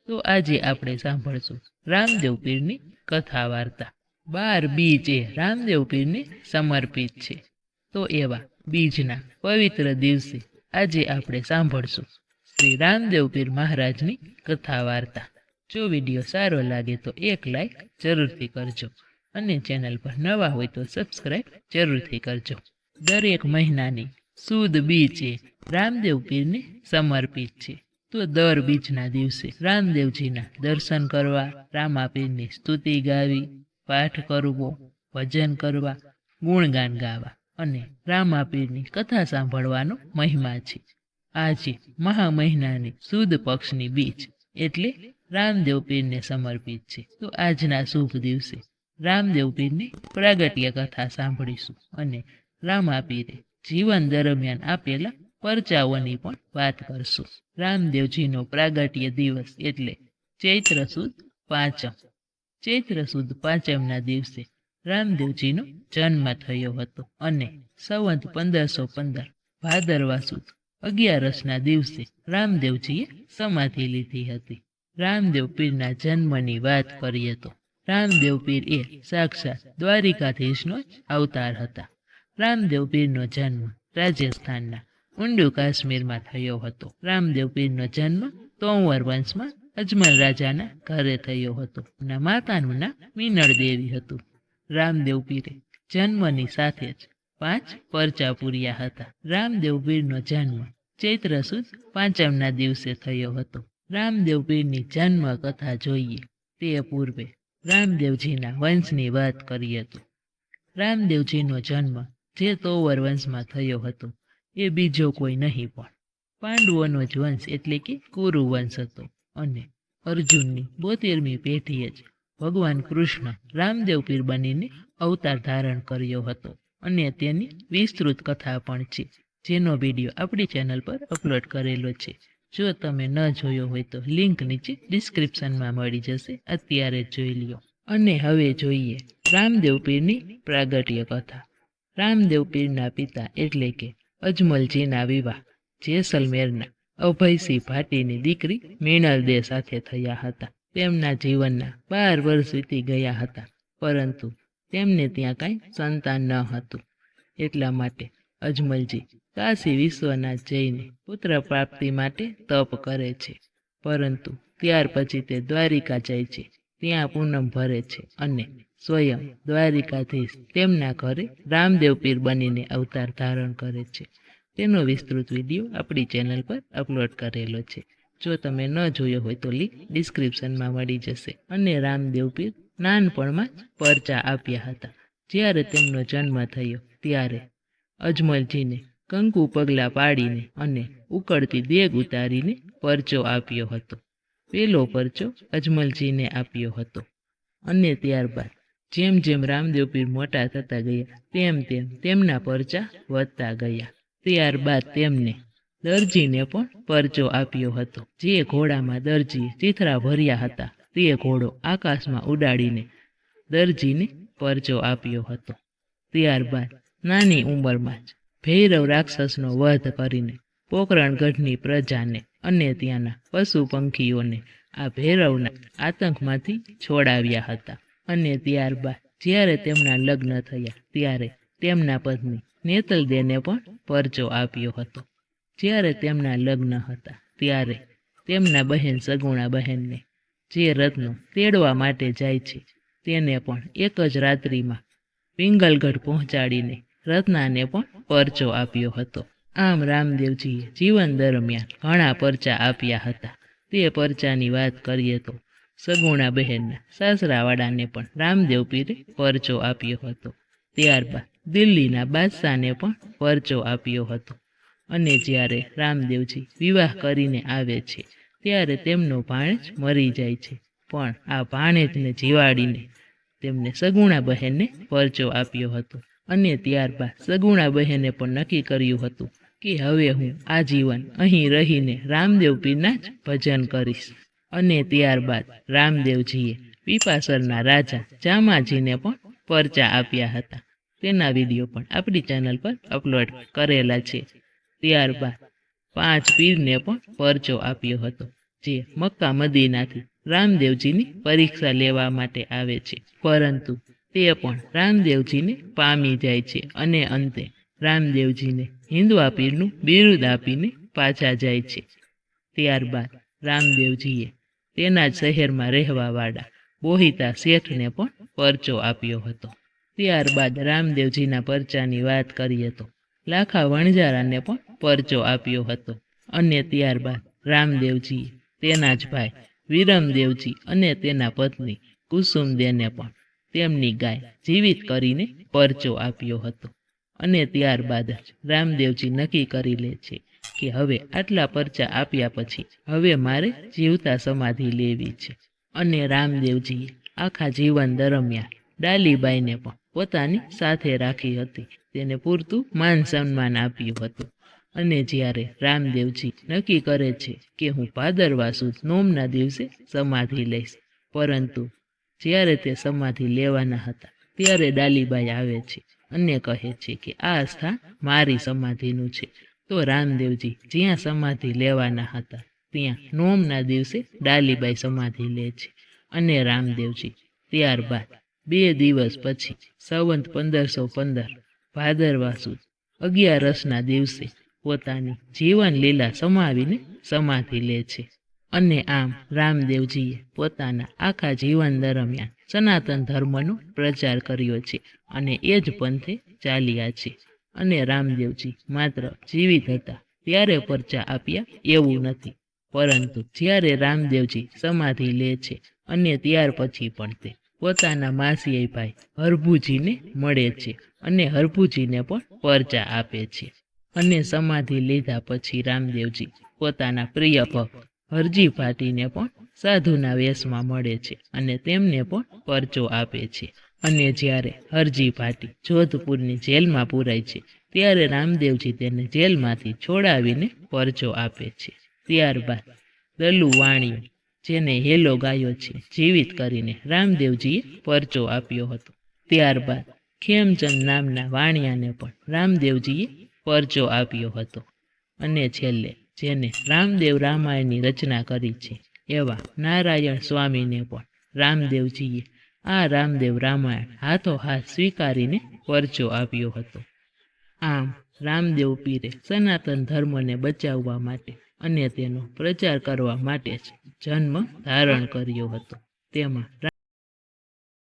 તો આજે આપણે સાંભળશું રામદેવ પીરની કથા વાર્તા। 12 બીજ એ રામદેવ પીરને સમર્પિત છે। તો એવા બીજના પવિત્ર દિવસે આજે આપણે સાંભળશું શ્રી રામદેવ પીર મહારાજની કથા વાર્તા। જો વિડીયો સારો લાગે તો એક લાઈક જરૂરથી કરજો અને ચેનલ પર નવા હોય તો સબસ્ક્રાઈબ જરૂરથી કરજો। દરેક મહિનાની સુદ બીજ એ રામદેવ પીરને સમર્પિત છે। તો દર બીજના દિવસે રામદેવજીના દર્શન કરવા, રામાપીરની સ્તુતિ ગાવી, પાઠ કરવો, ભજન કરવા, ગુણગાન ગાવા અને રામાપીરની કથા સાંભળવાનો મહિમા છે। આજે મહા મહિનાની સુદ પક્ષની બીજ એટલે રામદેવ પીરને સમર્પિત છે। તો આજના શુભ દિવસે રામદેવ પીરની પ્રાગટ્ય કથા સાંભળીશું અને રામાપીરે જીવન દરમિયાન આપેલા પરચાઓની પણ વાત કરશું। રામદેવજીનો પ્રાગટ્ય દિવસ એટલે ચૈત્ર સુદ પાંચમ। ચૈત્ર સુદ પાંચમના દિવસે રામદેવજીનો જન્મ થયો હતો અને સંવત 1515 ભાદરવા સુદ 11ના દિવસે રામદેવજીએ સમાધિ લીધી હતી। રામદેવ પીરના જન્મની વાત કરીએ તો રામદેવ પીર એ સાક્ષાત દ્વારિકાધીશનો જ અવતાર હતા। રામદેવ પીરનો જન્મ રાજસ્થાનના ઊંડુ કાશ્મીરમાં થયો હતો। રામદેવ પીરનો જન્મ તોમર વંશમાં અજમલ રાજાના ઘરે થયો હતો અને માતાનું નામ મીનળ દેવી હતું। રામદેવ પીરે જન્મની સાથે જ 5 પરચા પૂર્યા હતા। રામદેવ પીરનો જન્મ ચૈત્ર સુદ પાંચમના દિવસે થયો હતો। રામદેવ પીરની જન્મ કથા જોઈએ તે પૂર્વે રામદેવજીના વંશની વાત કરીએ તો રામદેવજીનો જન્મ જે તોવર વંશમાં થયો હતો એ બીજો કોઈ નહીં પણ પાંડવોનો જ વંશ એટલે કે કુરુ વંશ હતો અને અર્જુનની 72મી પેઢીએ જ ભગવાન કૃષ્ણ રામદેવ પીર બનીને અવતાર ધારણ કર્યો હતો અને તેની વિસ્તૃત કથા પણ છે, જેનો વિડીયો આપણી ચેનલ પર અપલોડ કરેલો છે। જો તમે ન જોયો હોય તો લિંક નીચે ડિસ્ક્રિપ્શનમાં મળી જશે, અત્યારે જ જોઈ લ્યો। અને હવે જોઈએ રામદેવ પીરની પ્રાગટ્ય કથા। રામદેવ પીરના પિતા એટલે કે અજમલજીના વિવાહ જેસલમેરના અભયસિંહ ભાટીની દીકરી મીનળ દે સાથે થયા હતા। તેમના જીવનના 12 વર્ષ વીતી ગયા હતા, પરંતુ તેમને ત્યાં કાંઈ સંતાન ન હતું। એટલા માટે અજમલજી કાશી વિશ્વનાથ જઈને પુત્ર પ્રાપ્તિ માટે તપ કરે છે, પરંતુ ત્યાર પછી તે દ્વારિકા જાય છે, ત્યાં પૂનમ ભરે છે અને સ્વયં દ્વારિકાધીશ તેમના ઘરે રામદેવ પીર બનીને અવતાર ધારણ કરે છે। તેનો વિસ્તૃત વિડીયો આપણી ચેનલ પર અપલોડ કરેલો છે, જો તમે ન જોયો હોય તો લિંક ડિસ્ક્રિપ્શનમાં મળી જશે। અને રામદેવ પીર નાનપણમાં જ પરચા આપ્યા હતા। જ્યારે તેમનો જન્મ થયો ત્યારે અજમલજીને કંકુ પગલા પાડીને અને ઉકળતી દેગ ઉતારીને પરચો આપ્યો હતો। પેલો પરચો અજમલજીને આપ્યો હતો અને ત્યારબાદ જેમ જેમ રામદેવ પીર મોટા થતા ગયા તેમ તેમ તેમના પરચા વધતા ગયા। ત્યારબાદ તેમને દરજીને પણ પરચો આપ્યો હતો। જે ઘોડામાં દરજીએ ચિથરા ભર્યા હતા તે ઘોડો આકાશમાં ઉડાડીને દરજીને પરચો આપ્યો હતો। ત્યારબાદ નાની ઉંમરમાં જ ભૈરવ રાક્ષસનો વધ કરીને પોકરણગઢની પ્રજાને અને ત્યાંના પશુ પંખીઓને આ ભૈરવના આતંકમાંથી છોડાવ્યા હતા। અને ત્યારબાદ જ્યારે તેમના લગ્ન થયા ત્યારે તેમના પત્ની નેતલદેને પણ પરચો આપ્યો હતો। જ્યારે તેમના લગ્ન હતા ત્યારે તેમના બહેન સગુણા બહેનને જે રત્નો તેડવા માટે જાય છે તેને પણ એક જ રાત્રિમાં પિંગલગઢ પહોંચાડીને રત્નાને પણ પરચો આપ્યો હતો। આમ રામદેવજીએ જીવન દરમિયાન ઘણા પરચા આપ્યા હતા। તે પરચાની વાત કરીએ તો સગુણા બહેનના સાસરાવાળાને પણ રામદેવ પીરે પરચો આપ્યો હતો। ત્યારબાદ દિલ્હીના બાદશાહને પણ પરચો આપ્યો હતો। અને જ્યારે રામદેવજી વિવાહ કરીને આવે છે ત્યારે તેમનો ભાણેજ મરી જાય છે, પણ આ ભાણેજને જીવાડીને તેમને સગુણા બહેનને પરચો આપ્યો હતો। અને ત્યારબાદ સગુણા બહેને પણ નક્કી કર્યું હતું કે હવે હું આજીવન અહીં રહીને રામદેવ પીરના જ ભજન કરીશ। અને ત્યારબાદ રામદેવજીએ પીપાસરના રાજા જામાજીને પણ પરચા આપ્યા હતા। તેના વિડીયો પણ આપણી ચેનલ પર અપલોડ કરેલા છે। ત્યારબાદ 5 પીરને પણ પરચો આપ્યો હતો, જે મક્કા મદીનાથી રામદેવજીની પરીક્ષા લેવા માટે આવે છે, પરંતુ તે પણ રામદેવજીને પામી જાય છે અને અંતે રામદેવજીને હિન્દવા પીરનું બિરુદ આપીને પાછા જાય છે. ત્યારબાદ રામદેવજીએ તેના જ શહેરમાં રહેવાવાળા બોહિતા શેઠને પણ પરચો આપ્યો હતો. ત્યારબાદ રામદેવજીના પરચાની વાત કરીએ તો લાખા વણજારાને પણ પરચો આપ્યો હતો અને ત્યારબાદ રામદેવજીએ તેના જ ભાઈ વિરમદેવજી અને તેના પત્ની કુસુમદેને પણ તેમની ગાય જીવિત કરીને પરચો આપ્યો હતો. અને ત્યારબાદ જ રામદેવજી નક્કી કરી લે છે કે હવે આટલા પરચા આપ્યા પછી હવે મારે જીવતા સમાધિ લેવી છે. અને રામદેવજીએ આખા જીવન દરમિયાન ડાલીબાઈને પણ પોતાની સાથે રાખી હતી, તેને પૂરતું માન સન્માન આપ્યું હતું. અને જ્યારે રામદેવજી નક્કી કરે છે કે હું ભાદરવા સુદ નોમના દિવસે સમાધિ લઈશ, પરંતુ જ્યારે તે સમાધિ લેવાના હતા ત્યારે ડાલીબાઈ આવે છે અને કહે છે કે આ સ્થાન મારી સમાધિનું છે. તો રામદેવજી જ્યાં સમાધિ લેવાના હતા ત્યાં નોમના દિવસે ડાલીબાઈ સમાધિ લે છે અને રામદેવજી ત્યારબાદ 2 દિવસ પછી સંવત 1515 ભાદરવા સુદ 11ના દિવસે પોતાની જીવન લીલા સમાવીને સમાધિ લે છે. અને આમ રામદેવજીએ પોતાના આખા જીવન દરમિયાન સનાતન ધર્મનો પ્રચાર કર્યો છે અને એ જ પંથે ચાલ્યા છે. અને રામદેવજી માત્ર જીવિત હતા ત્યારે પરચા આપ્યા એવું નથી, પરંતુ જ્યારે રામદેવજી સમાધિ લે છે અને ત્યાર પછી પણ તે પોતાના માસીયાઈ ભાઈ હરભુજીને મળે છે અને હરભુજીને પણ પરચા આપે છે. અને સમાધિ લીધા પછી રામદેવજી પોતાના પ્રિય ભક્ત હરજી ભાટીને પણ સાધુના વેશમાં મળે છે અને તેમને પણ પરચો આપે છે. અને જ્યારે હરજી ભાટી જોધપુરની જેલમાં પુરાય છે ત્યારે રામદેવજી તેને જેલમાંથી છોડાવીને પરચો આપે છે. ત્યારબાદ દલુ વાણિયો, જેને હેલો ગાયો છે, જીવિત કરીને રામદેવજીએ પરચો આપ્યો હતો. ત્યારબાદ ખેમચંદ નામના વાણિયાને પણ રામદેવજીએ પરચો આપ્યો હતો. અને છેલ્લે જેને રામદેવ રામાયણની રચના કરી છે એવા નારાયણ સ્વામીને પણ રામદેવજીએ આ રામદેવ રામાયણ હાથોહાથ સ્વીકારીને પરચો આપ્યો હતો. આમ રામદેવ પીરે સનાતન ધર્મને બચાવવા માટે અને તેનો પ્રચાર કરવા માટે જ જન્મ ધારણ કર્યો હતો. તેમાં